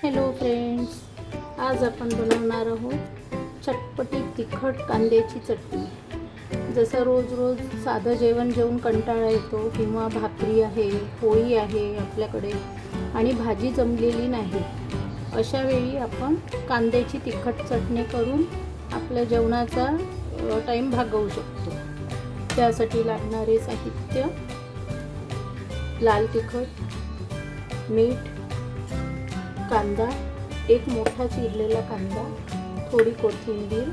Hello friends, आज आपण बनवणार आहोत चटपटी तिखट कांद्याची चटणी। जसं रोज रोज साधं जेवण जेवून कंटाळा येतो किंवा भाकरी आहे, पोळी आहे आपल्याकडे आणि भाजी जमलेली नाही, अशा वेळी आपण कांद्याची तिखट चटणी करून आपल्या जेवणाचा टाईम भागवू शकतो। त्यासाठी लागणारे साहित्य: लाल तिखट, मीठ, कांदा, एक मोठा चिरलेला कांदा, थोडी कोथिंबीर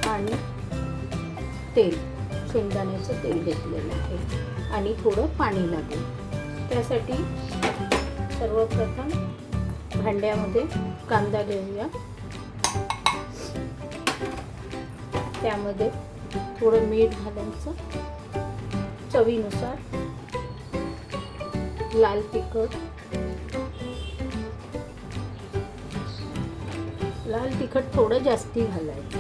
आणि तेल, शेंगदाण्याचं तेल घेतलेलं आहे आणि थोडं पाणी लागेल। त्यासाठी सर्वप्रथम भांड्यामध्ये कांदा घेऊया, त्यामध्ये थोडं मीठ घालायचं, चवीनुसार लाल तिखट, लाल तिखट थोडं जास्ती घालायचं,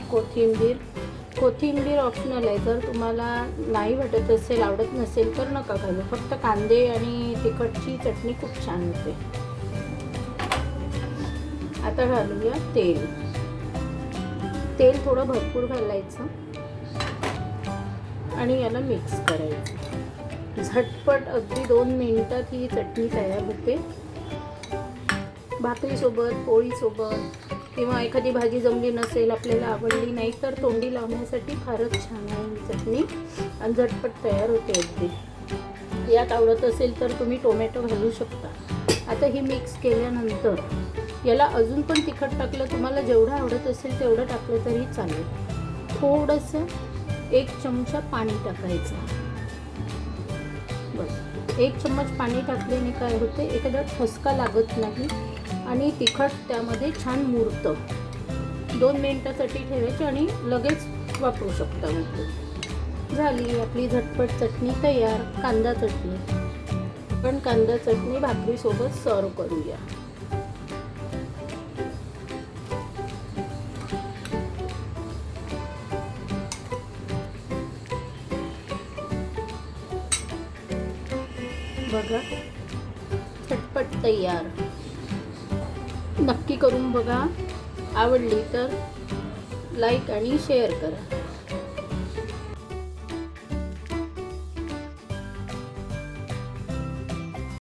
कोथिंबीर ऑप्शनल आहे, जर तुम्हाला नाही वाटत असेल, आवडत नसेल तर नका घालू, फक्त कांदे आणि तिखटची चटणी खूप छान होते। आता घालूया तेल थोडं भरपूर घालायचं आणि याला मिक्स करायचं। झटपट अगदी 2 मिनिटात ही चटणी तयार होते। भाकरीसोबत, पोळीसोबत किंवा एखादी भाजी जमली नसेल, आपल्याला आवडली नाही, तर तोंडी लावण्यासाठी फारच छान आहे ही चटणी आणि झटपट तयार होते अगदी। यात आवडत असेल तर तुम्ही टोमॅटो घालू शकता। आता ही मिक्स केल्यानंतर याला अजून पण तिखट टाकलं, तुम्हाला जेवढं आवडत असेल तेवढं टाकलं तरी चालेल। थोडंसं 1 चमचा पाणी टाकायचं, बस 1 चम्मच पाणी टाकल्याने काय होते, एखादा ठसका लागत नाही आणि तिखट त्यामध्ये छान मुरतं। 2 मिनिटासाठी ठेवायचे आणि लगेच वापरू शकता। मग झाली आपली झटपट चटणी तयार, कांदा चटणी। पण कांदा चटणी भाकरीसोबत सर्व करूया। बघा, झटपट तयार। नक्की करून बघा, आवडली तर लाईक आणि शेअर करा।